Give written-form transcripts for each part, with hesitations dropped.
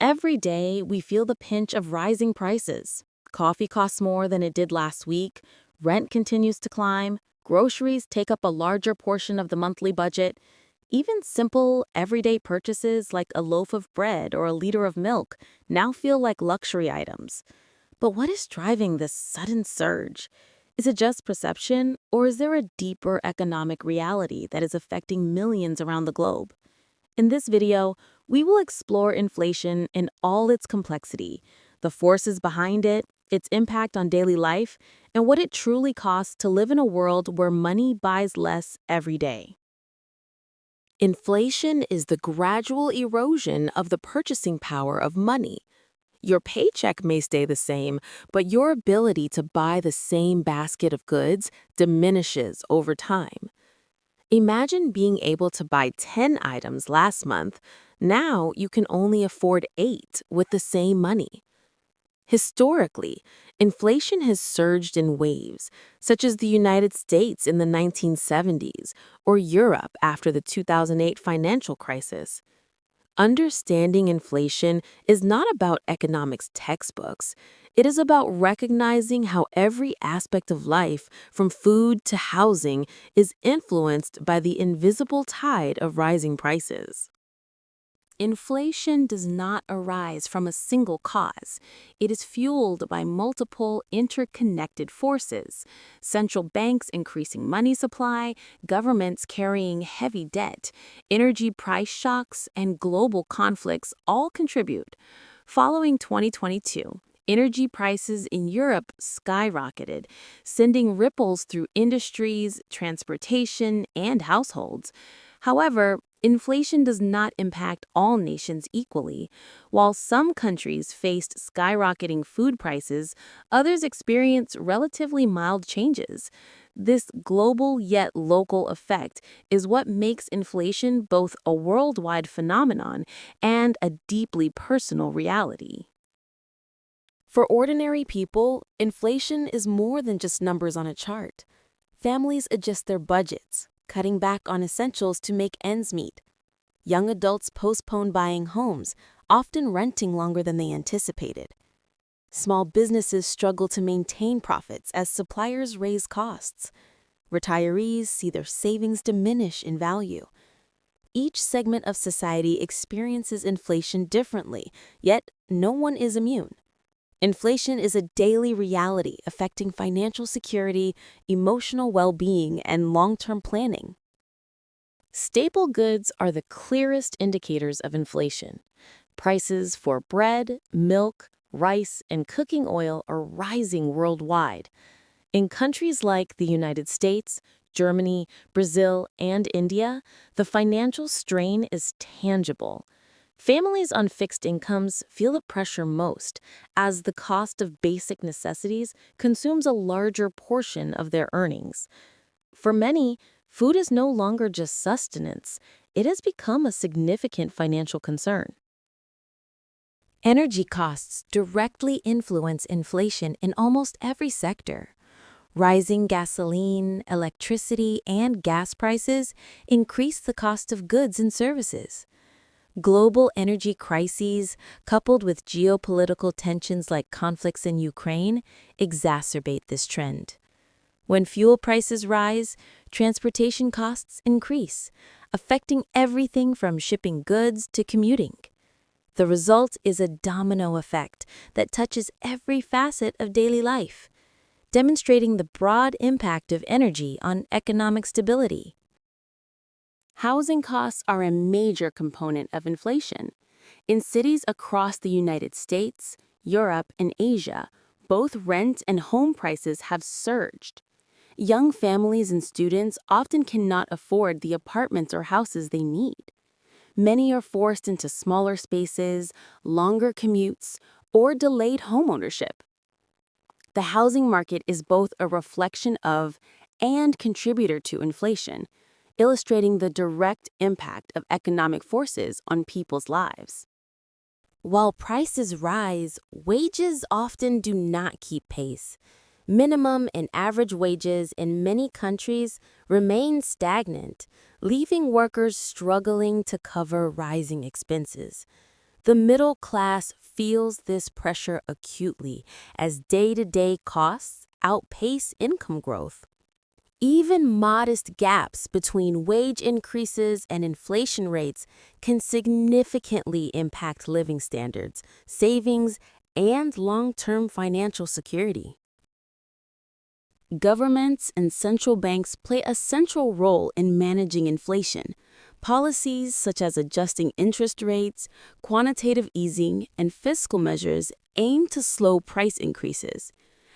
Every day, we feel the pinch of rising prices. Coffee costs more than it did last week, rent continues to climb, groceries take up a larger portion of the monthly budget. Even simple, everyday purchases like a loaf of bread or a liter of milk now feel like luxury items. But what is driving this sudden surge? Is it just perception, or is there a deeper economic reality that is affecting millions around the globe? In this video, we will explore inflation in all its complexity, the forces behind it, its impact on daily life, and what it truly costs to live in a world where money buys less every day. Inflation is the gradual erosion of the purchasing power of money. Your paycheck may stay the same, but your ability to buy the same basket of goods diminishes over time. Imagine being able to buy 10 items last month. Now you can only afford 8 with the same money. Historically, inflation has surged in waves, such as the United States in the 1970s or Europe after the 2008 financial crisis. Understanding inflation is not about economics textbooks. It is about recognizing how every aspect of life, from food to housing, is influenced by the invisible tide of rising prices. Inflation does not arise from a single cause. It is fueled by multiple interconnected forces: central banks increasing money supply, governments carrying heavy debt, energy price shocks, and global conflicts all contribute. Following 2022, energy prices in Europe skyrocketed, sending ripples through industries, transportation, and households. However, inflation does not impact all nations equally. While some countries faced skyrocketing food prices, others experienced relatively mild changes. This global yet local effect is what makes inflation both a worldwide phenomenon and a deeply personal reality. For ordinary people, inflation is more than just numbers on a chart. Families adjust their budgets, cutting back on essentials to make ends meet. Young adults postpone buying homes, often renting longer than they anticipated. Small businesses struggle to maintain profits as suppliers raise costs. Retirees see their savings diminish in value. Each segment of society experiences inflation differently, yet no one is immune. Inflation is a daily reality affecting financial security, emotional well-being, and long-term planning. Staple goods are the clearest indicators of inflation. Prices for bread, milk, rice, and cooking oil are rising worldwide. In countries like the United States, Germany, Brazil, and India, the financial strain is tangible. Families on fixed incomes feel the pressure most, as the cost of basic necessities consumes a larger portion of their earnings. For many, food is no longer just sustenance, it has become a significant financial concern. Energy costs directly influence inflation in almost every sector. Rising gasoline, electricity, and gas prices increase the cost of goods and services. Global energy crises, coupled with geopolitical tensions like conflicts in Ukraine, exacerbate this trend. When fuel prices rise, transportation costs increase, affecting everything from shipping goods to commuting. The result is a domino effect that touches every facet of daily life, demonstrating the broad impact of energy on economic stability. Housing costs are a major component of inflation. In cities across the United States, Europe, and Asia, both rent and home prices have surged. Young families and students often cannot afford the apartments or houses they need. Many are forced into smaller spaces, longer commutes, or delayed homeownership. The housing market is both a reflection of and contributor to inflation, illustrating the direct impact of economic forces on people's lives. While prices rise, wages often do not keep pace. Minimum and average wages in many countries remain stagnant, leaving workers struggling to cover rising expenses. The middle class feels this pressure acutely as day-to-day costs outpace income growth. Even modest gaps between wage increases and inflation rates can significantly impact living standards, savings, and long-term financial security. Governments and central banks play a central role in managing inflation. Policies such as adjusting interest rates, quantitative easing, and fiscal measures aim to slow price increases.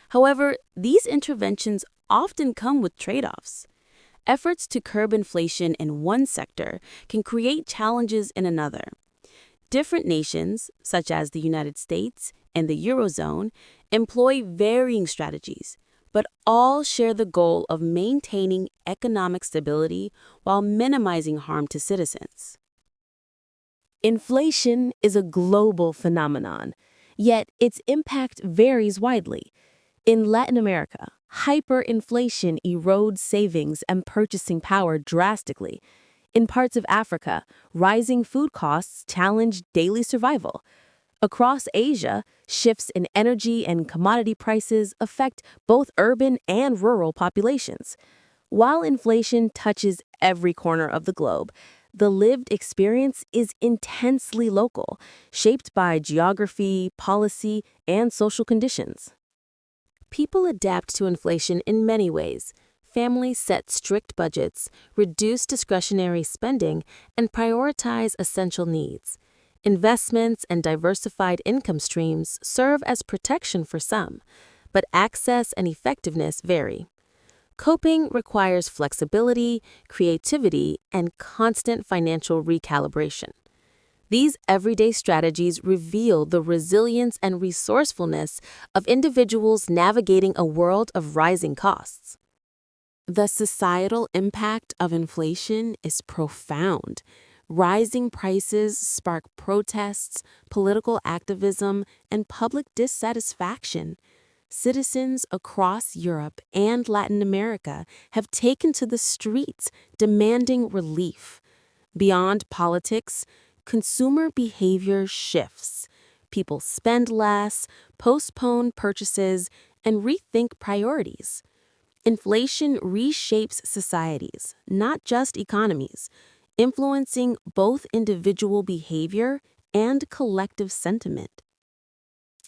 However, these interventions often come with trade-offs. Efforts to curb inflation in one sector can create challenges in another. Different nations, such as the United States and the Eurozone, employ varying strategies, but all share the goal of maintaining economic stability while minimizing harm to citizens. Inflation is a global phenomenon, yet its impact varies widely. In Latin America, hyperinflation erodes savings and purchasing power drastically. In parts of Africa, rising food costs challenge daily survival. Across Asia, shifts in energy and commodity prices affect both urban and rural populations. While inflation touches every corner of the globe, the lived experience is intensely local, shaped by geography, policy, and social conditions. People adapt to inflation in many ways. Families set strict budgets, reduce discretionary spending, and prioritize essential needs. Investments and diversified income streams serve as protection for some, but access and effectiveness vary. Coping requires flexibility, creativity, and constant financial recalibration. These everyday strategies reveal the resilience and resourcefulness of individuals navigating a world of rising costs. The societal impact of inflation is profound. Rising prices spark protests, political activism, and public dissatisfaction. Citizens across Europe and Latin America have taken to the streets demanding relief. Beyond politics, consumer behavior shifts. People spend less, postpone purchases, and rethink priorities. Inflation reshapes societies, not just economies, influencing both individual behavior and collective sentiment.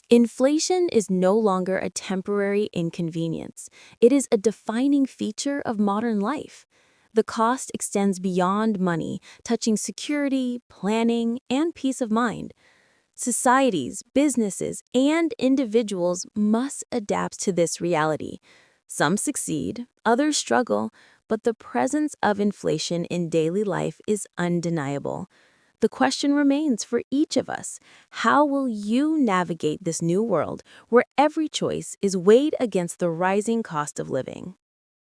Inflation is no longer a temporary inconvenience. It is a defining feature of modern life. The cost extends beyond money, touching security, planning, and peace of mind. Societies, businesses, and individuals must adapt to this reality. Some succeed, others struggle, but the presence of inflation in daily life is undeniable. The question remains for each of us: how will you navigate this new world where every choice is weighed against the rising cost of living?